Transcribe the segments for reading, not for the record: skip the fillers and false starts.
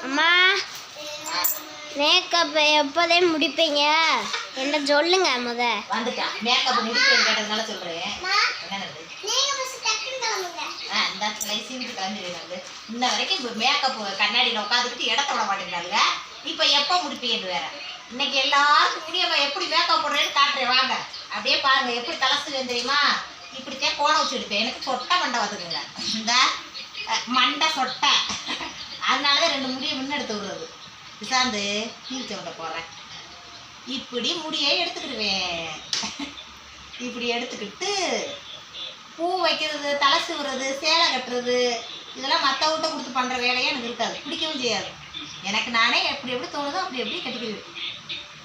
அம்மா மேக்கப் எப்போதே முடிப்பீங்க என்ன சொல்லுங்க முத. வந்துட்டான் மேக்கப் முடிப்பேன் கேட்டதுனால சொல்றேன். என்னது நீங்க ஃபர்ஸ்ட் டக்குன்னு கிளம்புங்க. அந்த ஸ்லைசிங்க்கு கிளம்பிடுறாங்க. இன்ன வரைக்கும் மேக்கப் கண்ணாடியில உட்காந்துக்கிட்டு இடத்த விட மாட்டேங்கிறாங்க. இப்போ எப்போ முடிப்பீங்க வேற? இன்னைக்கு எல்லாருக்கும் முடியாம எப்படி மேக்கப் போடுறேன்னு காட்டுறேன் வாங்க. அப்படியே பாருங்க எப்படி தலசுவேன் தெரியுமா? இப்படித்தான் கோண வச்சு எடுப்பேன். எனக்கு சொட்டை மண்டை பார்த்துக்குங்க. இந்த மண்டை சொட்டை அதனாலதான் 2 முடியை முன்னெடுத்து விடுறது. விசாந்து நீச்ச விட போறேன். இப்படி முடியை எடுத்துக்கிடுவேன். இப்படி எடுத்துக்கிட்டு பூ வைக்கிறது, தலை சீவுறது, சேலை கட்டுறது இதெல்லாம் மற்ற விட்ட கொடுத்து பண்ணுற வேலையே எனக்கு இருக்காது, பிடிக்கவும் செய்யாது. எனக்கு நானே எப்படி எப்படி தோணுதோ அப்படி எப்படி கட்டிக்கிறது.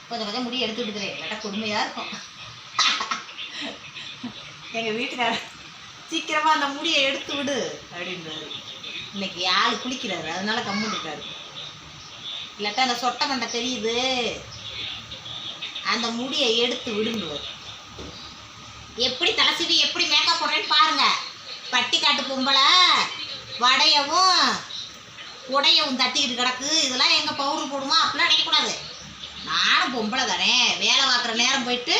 கொஞ்சம் கொஞ்சம் முடி எடுத்து விடுக்கிறேன், இல்லாட்டா கொடுமையாக இருக்கும். எங்கள் வீட்டுக்கார சீக்கிரமாக அந்த முடியை எடுத்து விடு அப்படின்றாரு. இன்னைக்கு ஆள் குளிக்கிறாரு அதனால கம்முன்னு இருக்காரு. இல்லாட்டா அந்த சொட்டை மண்டை தெரியுது, அந்த முடியை எடுத்து விடுங்குவார். எப்படி தலைசீவி எப்படி மேக்கப் போடுறேன்னு பாருங்க. பட்டிக்காட்டு பொம்பளை வடையவும் உடையவும் தட்டிக்கிட்டு கிடக்கு. இதெல்லாம் எங்கள் பவுடர் போடுமா அப்படிலாம் நினைக்கக்கூடாது. நானும் பொம்பளை தானே, வேலை பார்க்குற நேரம் போயிட்டு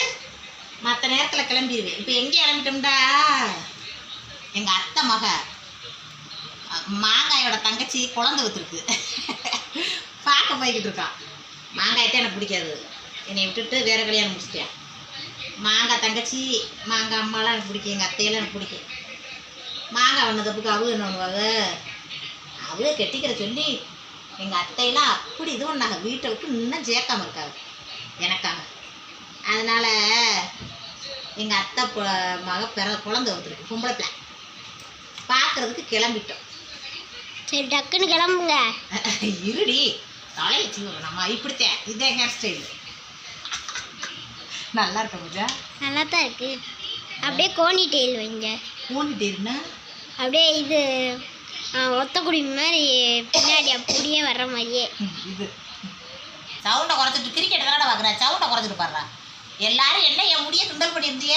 மற்ற நேரத்தில் கிளம்பிடுவேன். இப்போ எங்கே கிளம்பிட்டோம்டா, எங்கள் அத்தை மக மாங்காயோட தங்கச்சி குழந்தை வச்சுருக்கு, பார்க்க போய்கிட்டு இருக்கான். மாங்காயத்தான் எனக்கு பிடிக்காது, என்னை விட்டுட்டு வேறு கல்யாணம் முடிச்சிட்டேன். மாங்காய் தங்கச்சி மாங்காய் அம்மாலாம் எனக்கு பிடிக்கும், எங்கள் அத்தையெல்லாம் எனக்கு பிடிக்கும். மாங்காய் வந்ததுக்கு அவங்க என்ன பண்ணுவாங்க, அவங்க கெட்டிக்கிற சொல்லி எங்கள் அத்தையெல்லாம் அப்படி இது ஒன்றாங்க, வீட்டை விட்டு இன்னும் சேர்க்காமல் இருக்காங்க எனக்காக. அதனால் எங்கள் அத்தை மக குழந்தை வந்துருக்கு, பொம்பளை பிள்ளை, பார்க்குறதுக்கு கிளம்பிட்டோம். சரி டக்குன்னு கிளம்புங்க. இருடி தலையை வச்சு நம்ம இப்படித்தான், இதே ஹேர் ஸ்டைல் நல்லா இருக்க பூஜா, நல்லா தான் இருக்கு. அப்படியே கோனி டெயில் வைங்க. கோனி டெயில்னா அப்படியே இது ஒத்தக்குடி மாதிரி பின்னாடி அப்படியே வர்ற மாதிரியே. இது சவுண்டை குறைச்சிட்டு கிரிக்கெட் தானே பார்க்குறேன், சவுண்டை குறைச்சிட்டு பாடுறா. எல்லாரும் என்ன என் முடியை கிண்டல் பண்ணியிருந்திய,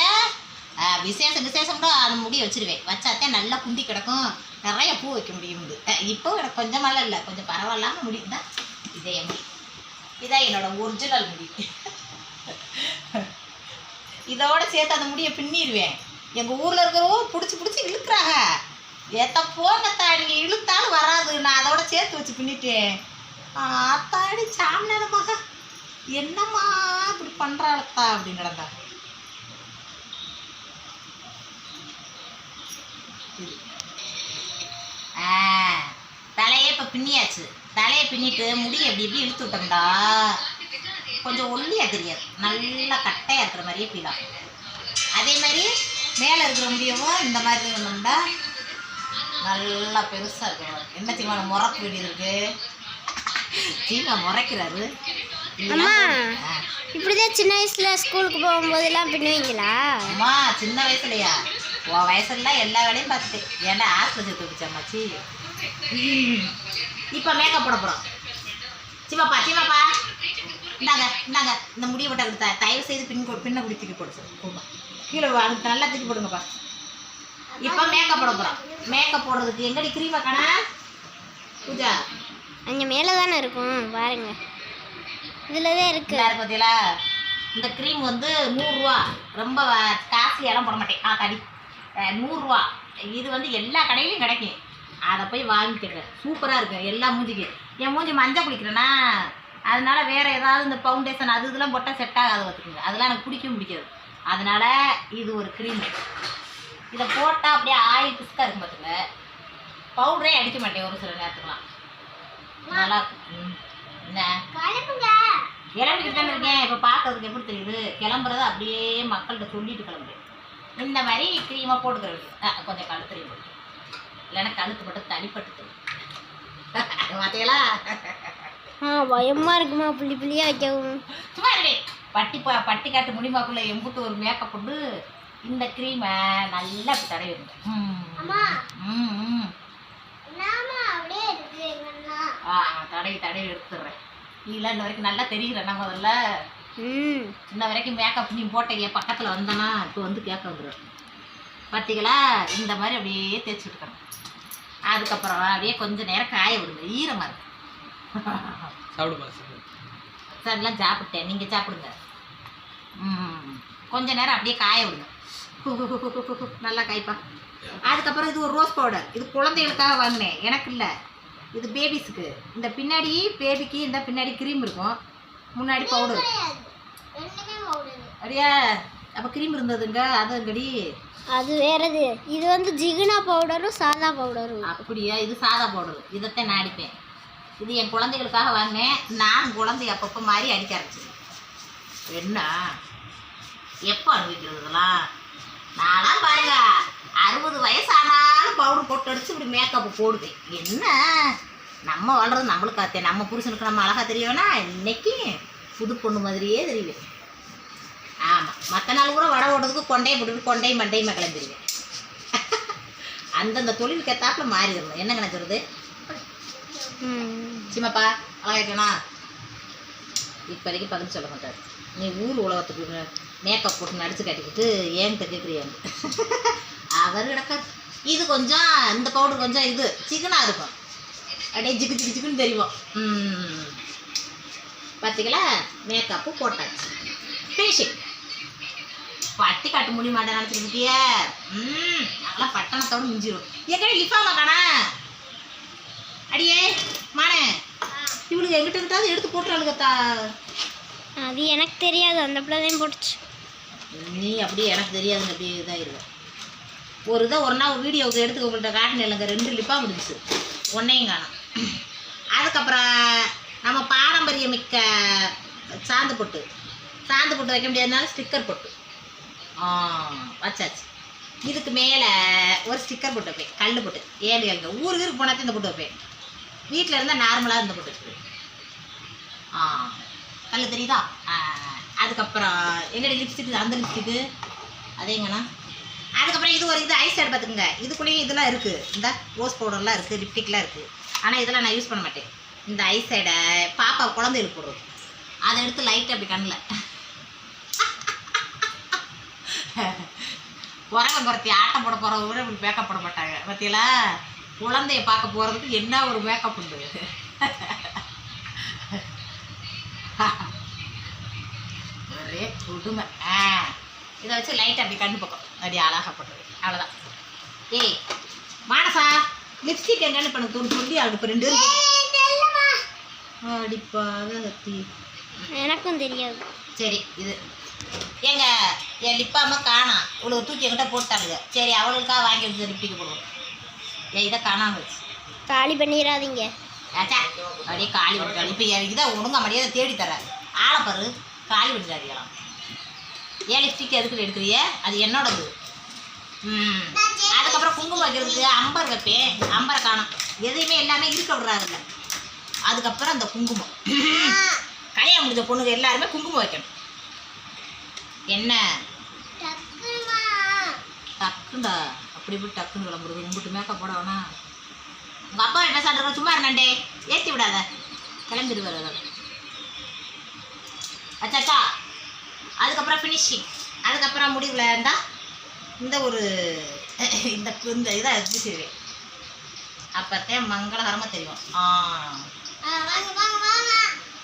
விசேஷம்னா அந்த முடியை வச்சிருவேன், வச்சாத்தான் நல்லா குண்டி கிடக்கும், நிறைய பூ வைக்க முடியும். இப்போ எனக்கு கொஞ்சமாலாம் இல்லை, கொஞ்சம் பரவாயில்லாமல் முடியும் தான். இதே என் முடி, இதான் என்னோட ஒரிஜினல் முடி. இதோட சேர்த்து அந்த முடியை பின்னிடுவேன். எங்கள் ஊரில் இருக்கிறவங்க பிடிச்சி இழுக்கிறாங்க, ஏத்த போங்கத்தா நீங்கள் இழுத்தாலும் வராது, நான் அதோட சேர்த்து வச்சு பின்னிட்டேன். அத்தாடி சாமியானமாக என்னம்மா இப்படி பண்ணுறாளத்தா அப்படின்னு நடந்தா. தலையே இப்போ பின்னியாச்சு. தலையை பின்னிட்டு முடியை எப்படி எப்படி இழுத்து விட்டோம்டா கொஞ்சம் ஒல்லியாக தெரியாது, நல்லா கட்டையாக இருக்கிற மாதிரியே ஃபீல் ஆகும். அதே மாதிரி மேலே இருக்கிற முடியவும் இந்த மாதிரி வந்தோம்டா நல்லா பெருசாக இருக்கும். என்ன தெரியுமா முறைக்க வேண்டியது இருக்கு, சீமா முறைக்கிறாரு. அம்மா இப்படிதான் சின்ன வயசுல ஸ்கூலுக்கு போகும்போதெல்லாம் பின்னுவீங்களா? அம்மா சின்ன வயசுலையா, உன் வயசுலாம் எல்லா வேலையும் பார்த்துட்டேன். ஏன்டா ஆஸ்பத்திரி தூக்கிச்சாமாச்சி. இப்போ மேக்கப் போட போகிறோம். சிமாப்பா இந்தாங்க இந்த முடியை போட்டு கொடுத்தா தயவு செய்து பின்ன குடி தூக்கி போடு, கீழே அதுக்கு நல்லா தூக்கி போடுங்கப்பா. இப்போ மேக்கப் போட போகிறோம். மேக்கப் போடுறதுக்கு எங்கடி கிரீமா காணா பூஜா? அங்கே மேலே தானே இருக்கும் பாருங்க, இதில் தான் இருக்கு பார்த்தீங்களா? இந்த க்ரீம் வந்து 100 ரூபா, ரொம்ப காஸ்ட்லியெல்லாம் போட மாட்டேன். தடி 100 ரூபா. இது வந்து எல்லா கடையிலையும் கிடைக்கும், அதை போய் வாங்கிக்கிறேன். சூப்பராக இருக்கு எல்லா மூஞ்சிக்கு. என் மூஞ்சி மஞ்சள் குளிக்கிறேன்னா அதனால வேறு ஏதாவது இந்த ஃபவுண்டேஷன் அது இதெல்லாம் போட்டால் செட் ஆகாது பார்த்துக்குங்க, அதெல்லாம் எனக்கு பிடிக்காது. அதனால இது ஒரு க்ரீம், இதை போட்டால் அப்படியே ஆயில் பிஸ்காக இருக்கும் பார்த்துங்க. பவுடரே அடிக்க மாட்டேன் ஒரு சில நேரத்துக்குலாம், நல்லா என்ன கிளம்பிக்கிட்டு தானே இருக்கேன். இப்போ பார்க்கறதுக்கு எப்படி தெரியுது, கிளம்புறத அப்படியே மக்கள்கிட்ட சொல்லிட்டு கிளம்புறேன். இந்த மாதிரி க்ரீமாக போட்டுக்கிறது கொஞ்சம் கழுத்துறையும் போட்டு, இல்லைன்னா கழுத்து மட்டும் தனிப்பட்டு தெரியும் பார்த்தீங்களா? பயமா இருக்குமா புள்ளியாக வைக்கவும். சும்மா பட்டிக்காட்டு முடிமாக்குள்ள எம்புட்டு ஒரு மேக்கப் போட்டு இந்த க்ரீமை நல்லா இப்படி தடவிடுங்க. தடவி எடுத்துடுறேன். இல்லை இன்ன வரைக்கும் நல்லா தெரிகிறேன். நான் முதல்ல இன்ன வரைக்கும் மேக்கப் நீ போட்டீங்க பக்கத்தில் வந்தேன்னா இப்போ வந்து கேட்க வந்துடுவேன். பார்த்தீங்களா? இந்த மாதிரி அப்படியே தேய்ச்சி விட்டுக்கணும். அதுக்கப்புறம் அப்படியே கொஞ்சம் நேரம் காய விடுங்க, ஈரமாக இருக்கும். சாப்பிடுப்பா சார்லாம் சாப்பிட்டேன், நீங்கள் சாப்பிடுங்க. கொஞ்ச நேரம் அப்படியே காய விடுங்க. நல்லா காய்ப்பா. அதுக்கப்புறம் இது ஒரு ரோஸ் பவுடர். இது குழந்தைகளுக்காக வாங்கினேன், எனக்கு இல்லை, இது பேபிஸுக்கு. இந்த பின்னாடி பேபிக்கு இந்த பின்னாடி க்ரீம் இருக்கும், முன்னாடி பவுடர். அப்படியா? அப்போ க்ரீம் இருந்ததுங்க, அதுங்கடி அது வேறது. இது வந்து ஜிகுனா பவுடரும் சாதா பவுடரும். அப்படியா? இது சாதா பவுடர். இதைத்தான் நான் அடிப்பேன். இது என் குழந்தைகளுக்காக வாங்கினேன். நான் குழந்தை அப்பப்போ மாதிரி அடிக்க ஆரம்பிச்சிருக்கேன். என்ன எப்போ அனுபவிக்கிறது இதெல்லாம்? நான்லாம் பாருங்க 60 வயசானாலும் பவுடர் போட்டு அடிச்சு இப்படி மேக்கப் போடுவேன். என்ன நம்ம வளர்றது நம்மளுக்கு ஆத்தே, நம்ம புருஷனுக்கு நம்ம அழகாக தெரியவேனா? இன்னைக்கு புது பொண்ணு மாதிரியே தெரியுவேன். ஆமாம், மற்ற நாள் கூட வடை ஓடுறதுக்கு கொண்டையை போட்டுட்டு கொண்டையும் மண்டையுமா கிளம்பிடுவேன். அந்தந்த தொழிலுக்கு ஏற்றாப்புல மாறிடணும். என்ன நினைக்கிறது? சிம்மப்பா அழகா இருக்கணா? இப்போதைக்கு பதில் சொல்ல மாட்டார். நீ ஊர் உலகத்துக்கு மேக்கப் போட்டு நடிச்சு கட்டிக்கிட்டு ஏன்கிட்ட கேட்குறியாங்க. அவர் கிடக்காது. இது கொஞ்சம் இந்த பவுடர் கொஞ்சம் இது சிக்கனாக இருக்கும், அப்படியே ஜிக்கு ஜிக்கு ஜிக்குன்னு தெரியும். பார்த்தீங்களா? மேக்கப்பு போட்டாச்சு, ஃபினிஷிங். பட்டி காட்ட முடிய மாட்டேன் நினச்சிருக்கிய. நல்லா பட்டணத்தோடு மிஞ்சிடும். எங்கடி லிஃபாமா காணா? அடியே மானே, இவளுக்கு எங்கிட்ட கிட்டாவது எடுத்து போட்டுறாளுக்கத்தா. அது எனக்கு தெரியாது, அந்த பிள்ளைதான் போட்டுச்சு. நீ அப்படியே எனக்கு தெரியாதுங்க, அப்படியே இதாகிடுவேன். ஒரு இதை ஒரு நாள் வீடியோவுக்கு எடுத்து உங்கள்கிட்ட காட்டின இல்லைங்க, 2 லிப்பாக முடிஞ்சிச்சு, ஒன்றையும் காணும். அதுக்கப்புறம் நம்ம பாரம்பரியம் மிக்க சாந்து பொட்டு வைக்க முடியாதனால ஸ்டிக்கர் பொட்டு வச்சாச்சு. இதுக்கு மேலே ஒரு ஸ்டிக்கர் போட்டு வைப்பேன், கல் போட்டு. ஏழுங்க ஊருக்கு போனாச்சும் இந்த போட்டு வைப்பேன். வீட்டில் இருந்தால் நார்மலாக இந்த போட்டு வைப்பேன். கல் தெரியுதா? அதுக்கப்புறம் எங்கடி லிப்ஸ்டிக், அந்த லிப்ஸ்டிக்கு அதேங்கண்ணா. அதுக்கப்புறம் இது ஒரு இது ஐஸ் ஷேட் பார்த்துக்குங்க. இதுக்குள்ளேயும் இதெல்லாம் இருக்குது, இந்த ரோஸ் பவுடர்லாம் இருக்குது, லிப்டிக்லாம் இருக்குது. ஆனால் இதெல்லாம் நான் யூஸ் பண்ண மாட்டேன். இந்த ஐஸ் ஷேடை பாப்பா குழந்தைகளுக்கு போடுறது, அதை எடுத்து லைட் அப்படி கண்ணில் உரங்க குறைத்தி ஆட்டம் போட போகிறத விட இப்படி மேக்கப் போட மாட்டாங்க. பார்த்தீங்களா? குழந்தைய பார்க்க போகிறதுக்கு என்ன ஒரு மேக்கப் உண்டு. ஒரே கொடுமை. இதை வச்சு லைட் அப்படி கண்டு பக்கம் அப்படி அழகாக போட்டது, அவ்வளோதான். ஏய் மானசா, லிப்ஸ்டிக் என்னென்னு பண்ண சொல்லி அவளுக்கு இப்போ 2 அடிப்பாக சத்தி. எனக்கும் தெரியாது. சரி, இது எங்க என் லிப்பாம காணாம், இவ்வளோ தூக்கி என்கிட்ட போட்டாளுங்க. சரி, அவளுக்காக வாங்கி வச்சு லிப்டிக்கு போடுவோம். இதை காணாம வச்சு காலி பண்ணிடாதீங்க. ஆச்சா, அப்படியே காலி விட்டுறாள். இப்போ இதை ஒழுங்கா மடியாதை தேடி தர்றாரு. ஆளைப்பாரு, காலி விட்டுறாதிக்கலாம். ஏன் லிப்ஸ்டிக் எதுக்கு எடுக்கிறிய? அது என்னோடது. அதுக்கப்புறம் குங்குமம் வைக்கிறதுக்கு அம்பர் வைப்பேன். அம்பரை காணும், எதையுமே எல்லாமே இருக்க விடுறாருல்ல. அதுக்கப்புறம் அந்த குங்குமம், கல்யாணம் முடிஞ்ச பொண்ணுங்க எல்லாருமே குங்குமம் வைக்கணும். என்ன டக்குண்டா அப்படி இப்படி டக்குன்னு கிளம்புறது. உங்கள்கிட்ட மேக்கப் போட வேணா? உங்கள் அப்பா என்ன சாப்பிட்ற? சும்மா இருந்தாண்டே, ஏற்றி விடாத, கிளம்பிடுவார். அதோட அச்சாச்சா. அதுக்கப்புறம் ஃபினிஷிங். அதுக்கப்புறம் முடிவில் இருந்தால் இந்த ஒரு இந்த இதை எடுத்துருவேன். அப்போத்தான் மங்களகரமாக தெரியும்.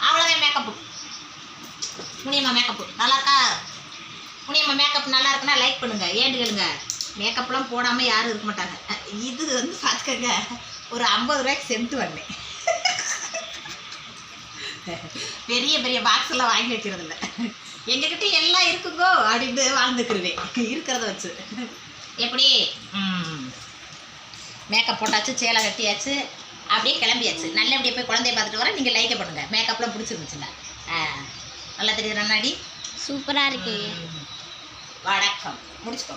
அவ்வளோதான் மேக்கப்பு. முனியம்மா மேக்கப்பு நல்லா இருக்கா? முனியம்மா மேக்கப் நல்லா இருக்குன்னா லைக் பண்ணுங்க, ஏண்டுகளுங்க. மேக்கப்லாம் போடாமல் யாரும் இருக்க மாட்டாங்க. இது வந்து பார்த்துக்கங்க, ஒரு 50 ரூபாய்க்கு சென்ட்டு வந்தேன். பெரிய பெரிய பாக்ஸெல்லாம் வாங்கி வைக்கிறது இல்லை, எங்ககிட்ட எல்லாம் இருக்குங்கோ அப்படின்னு வாழ்ந்துக்கிருவேன் இருக்கிறத வச்சு. எப்படி மேக்கப் போட்டாச்சு, சேலை கட்டியாச்சு, அப்படியே கிளம்பியாச்சு. நல்லபடியாக போய் குழந்தைய பார்த்துட்டு வரேன். நீங்கள் லைக்கை பண்ணுங்கள். மேக்கப்லாம் பிடிச்சிருந்துச்சுங்க. நல்லா தெரியுது, நன்னாடி சூப்பராக இருக்குங்க. வணக்கம். முடிச்சுக்கோ.